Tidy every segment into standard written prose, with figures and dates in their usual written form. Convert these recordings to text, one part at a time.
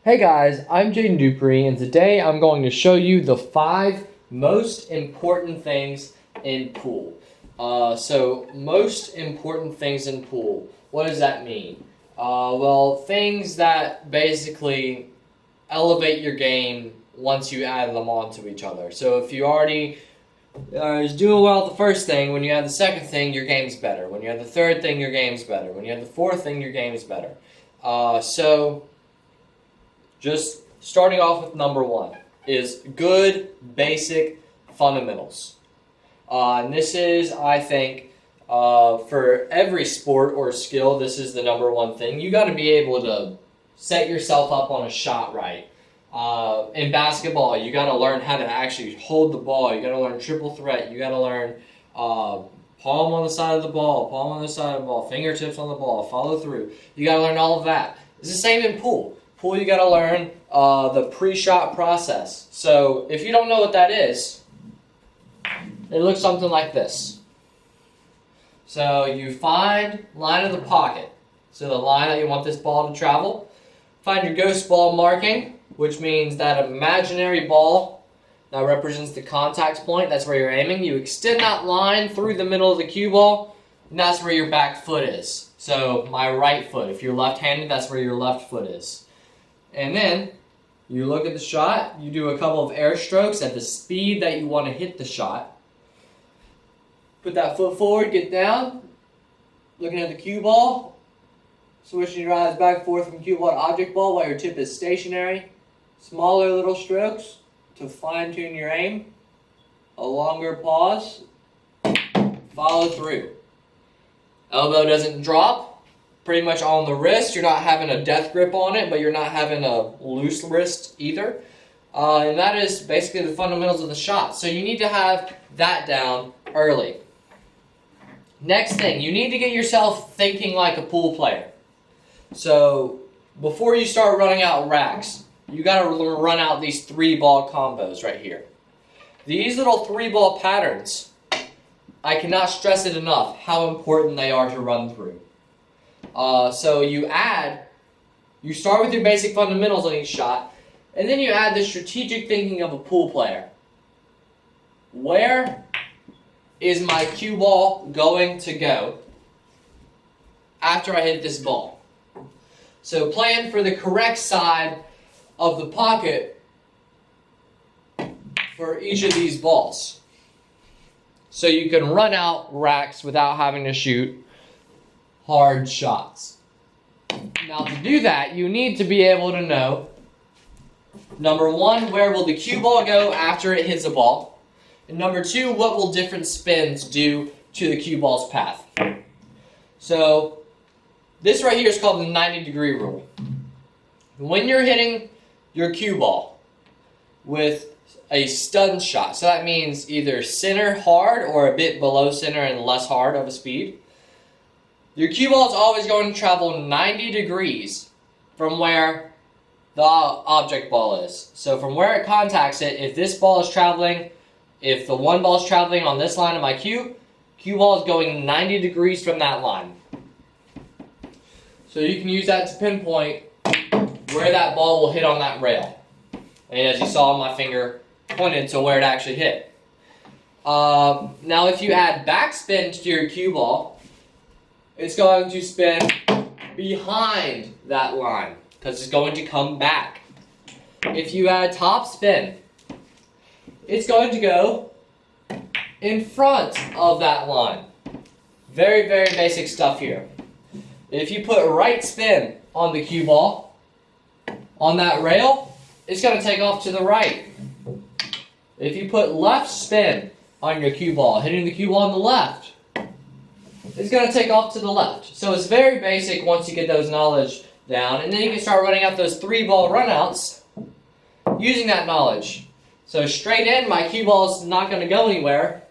Hey guys, I'm Dupree, and today I'm going to show you the 5 most important things in pool. Most important things in pool. What does that mean? Well, things that basically elevate your game once you add them onto each other. So if you already is doing well at the first thing, when you add the second thing, your game's better. When you add the third thing, your game's better. When you add the fourth thing, your game's better. Just starting off with number 1 is good basic fundamentals. And this is, I think, for every sport or skill, this is the number 1 thing. You got to be able to set yourself up on a shot right. In basketball, you got to learn how to actually hold the ball. You got to learn triple threat. You got to learn palm on the side of the ball, palm on the side of the ball, fingertips on the ball, follow through. You got to learn all of that. It's the same in pool. Pool, you got to learn the pre-shot process. So if you don't know what that is, it looks something like this. So you find line of the pocket, so the line that you want this ball to travel. Find your ghost ball marking, which means that imaginary ball that represents the contact point. That's where you're aiming. You extend that line through the middle of the cue ball, and that's where your back foot is. So my right foot. If you're left-handed, that's where your left foot is. And then you look at the shot, you do a couple of air strokes at the speed that you want to hit the shot. Put that foot forward, get down, looking at the cue ball, switching your eyes back and forth from cue ball to object ball while your tip is stationary. Smaller little strokes to fine tune your aim. A longer pause, follow through. Elbow doesn't drop. Pretty much on the wrist. You're not having a death grip on it, but you're not having a loose wrist either. And that is basically the fundamentals of the shot. So you need to have that down early. Next thing, you need to get yourself thinking like a pool player. So before you start running out racks, you got to run out these 3-ball combos right here. These little 3-ball patterns, I cannot stress it enough how important they are to run through. So you start with your basic fundamentals on each shot, and then you add the strategic thinking of a pool player. Where is my cue ball going to go after I hit this ball? So plan for the correct side of the pocket for each of these balls. So you can run out racks without having to shoot hard shots. Now to do that, you need to be able to know, number 1, where will the cue ball go after it hits a ball? And number 2, what will different spins do to the cue ball's path? So this right here is called the 90-degree rule. When you're hitting your cue ball with a stun shot, so that means either center hard or a bit below center and less hard of a speed, your cue ball is always going to travel 90 degrees from where the object ball is. So from where it contacts it, if this ball is traveling, if the one ball is traveling on this line of my cue ball is going 90 degrees from that line. So you can use that to pinpoint where that ball will hit on that rail. And as you saw, my finger pointed to where it actually hit. Now if you add backspin to your cue ball, it's going to spin behind that line because it's going to come back. If you add top spin, it's going to go in front of that line. Very, very basic stuff here. If you put right spin on the cue ball, on that rail, it's going to take off to the right. If you put left spin on your cue ball, hitting the cue ball on the left, it's going to take off to the left. So it's very basic once you get those knowledge down. And then you can start running out those 3-ball runouts using that knowledge. So straight in, my cue ball is not going to go anywhere.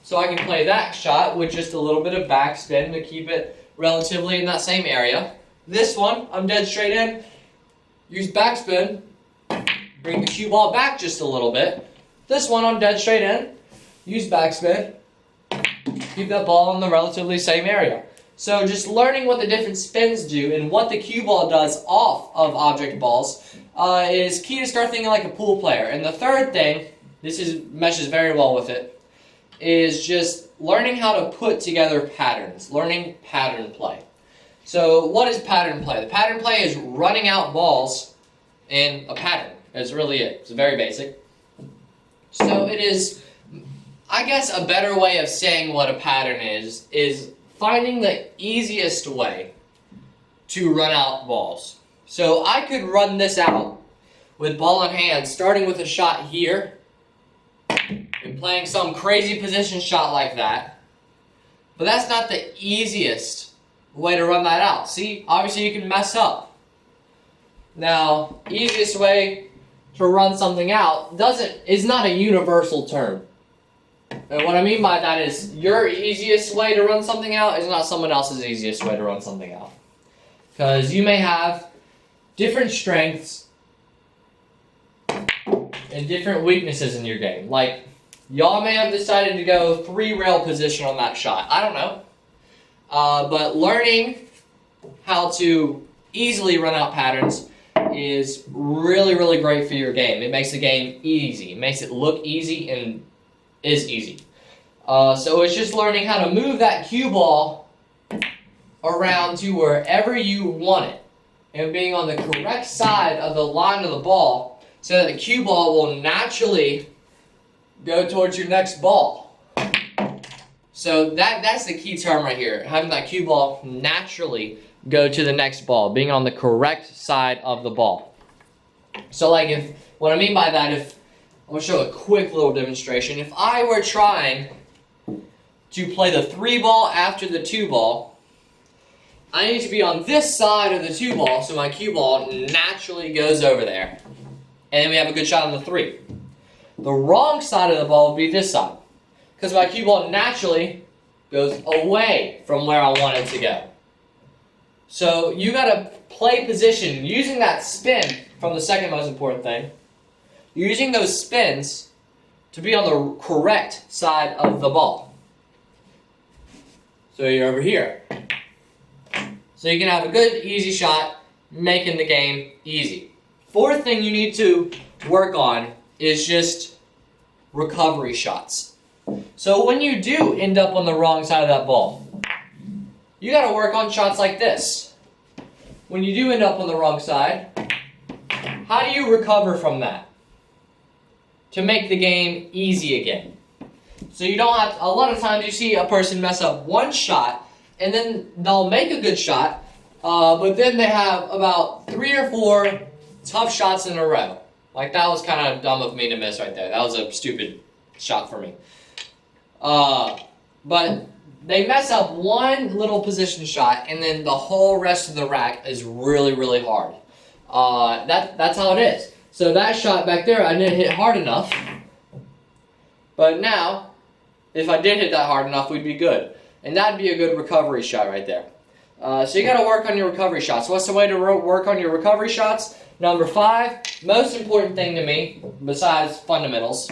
So I can play that shot with just a little bit of backspin to keep it relatively in that same area. This one, I'm dead straight in. Use backspin. Bring the cue ball back just a little bit. This one, I'm dead straight in. Use backspin. Keep that ball in the relatively same area. So just learning what the different spins do and what the cue ball does off of object balls is key to start thinking like a pool player. And the third thing, meshes very well with it, is just learning how to put together patterns, learning pattern play. So what is pattern play? The pattern play is running out balls in a pattern. That's really it. It's very basic. So it is, I guess a better way of saying what a pattern is finding the easiest way to run out balls. So I could run this out with ball in hand, starting with a shot here, and playing some crazy position shot like that. But that's not the easiest way to run that out. See, obviously you can mess up. Now, easiest way to run something out is not a universal term. And what I mean by that is your easiest way to run something out is not someone else's easiest way to run something out. Because you may have different strengths and different weaknesses in your game. Like, y'all may have decided to go 3-rail position on that shot. I don't know. But learning how to easily run out patterns is really, really great for your game. It makes the game easy. It makes it look easy and is easy. So it's just learning how to move that cue ball around to wherever you want it and being on the correct side of the line of the ball so that the cue ball will naturally go towards your next ball. So that's the key term right here, having that cue ball naturally go to the next ball, being on the correct side of the ball. So like what I mean by that, I'm going to show a quick little demonstration. If I were trying to play the 3 ball after the 2 ball, I need to be on this side of the 2 ball so my cue ball naturally goes over there. And then we have a good shot on the 3. The wrong side of the ball would be this side, because my cue ball naturally goes away from where I want it to go. So you got to play position using that spin from the second most important thing. Using those spins to be on the correct side of the ball. So you're over here. So you can have a good, easy shot, making the game easy. Fourth thing you need to work on is just recovery shots. So when you do end up on the wrong side of that ball, you got to work on shots like this. When you do end up on the wrong side, how do you recover from that to make the game easy again? So you don't have, a lot of times you see a person mess up one shot and then they'll make a good shot, but then they have about 3 or 4 tough shots in a row. Like, that was kind of dumb of me to miss right there. That was a stupid shot for me. But they mess up one little position shot and then the whole rest of the rack is really, really hard. That's how it is. So that shot back there, I didn't hit hard enough. But now, if I did hit that hard enough, we'd be good. And that'd be a good recovery shot right there. So you got to work on your recovery shots. What's the way to work on your recovery shots? Number 5, most important thing to me, besides fundamentals,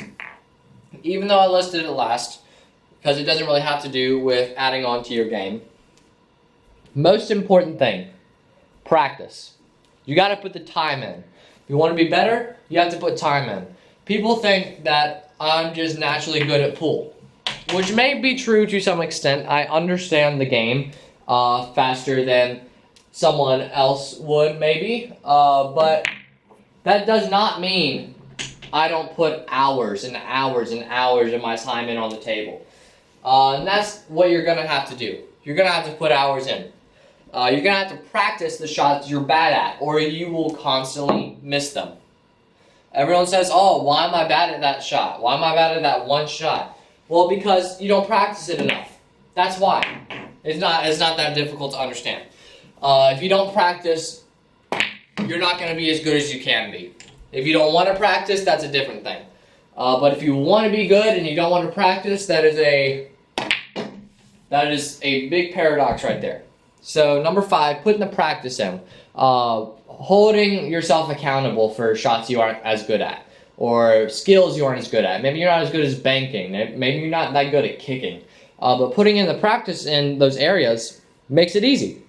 even though I listed it last, because it doesn't really have to do with adding on to your game. Most important thing, practice. You got to put the time in. If you want to be better, you have to put time in. People think that I'm just naturally good at pool, which may be true to some extent. I understand the game faster than someone else would, maybe, but that does not mean I don't put hours and hours and hours of my time in on the table. And that's what you're going to have to do. You're going to have to put hours in. You're going to have to practice the shots you're bad at, or you will constantly miss them. Everyone says, oh, why am I bad at that shot? Why am I bad at that one shot? Well, because you don't practice it enough. That's why. It's not that difficult to understand. If you don't practice, you're not going to be as good as you can be. If you don't want to practice, that's a different thing. But if you want to be good and you don't want to practice, that is a big paradox right there. So number 5, putting the practice in. Holding yourself accountable for shots you aren't as good at, or skills you aren't as good at. Maybe you're not as good as banking. Maybe you're not that good at kicking. But putting in the practice in those areas makes it easy.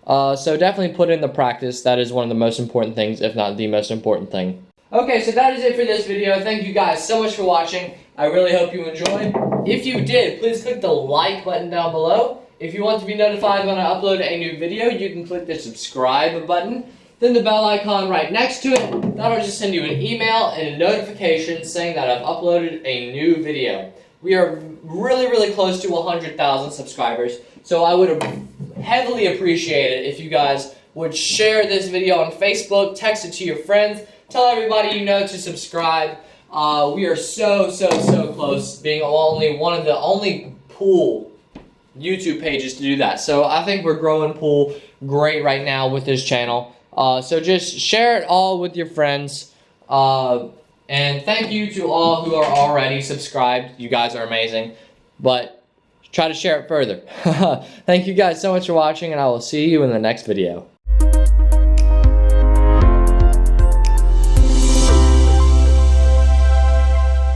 So definitely put in the practice. That is one of the most important things, if not the most important thing. Okay, so that is it for this video. Thank you guys so much for watching. I really hope you enjoyed. If you did, please click the like button down below. If you want to be notified when I upload a new video, you can click the subscribe button, then the bell icon right next to it. That'll just send you an email and a notification saying that I've uploaded a new video. We are really close to 100,000 subscribers, so I would heavily appreciate it if you guys would share this video on Facebook, text it to your friends, tell everybody you know to subscribe. We are so close, being one of the only pool YouTube pages to do that. So I think we're growing pool great right now with this channel. So just share it all with your friends. And thank you to all who are already subscribed. You guys are amazing. But try to share it further. Thank you guys so much for watching, and I will see you in the next video.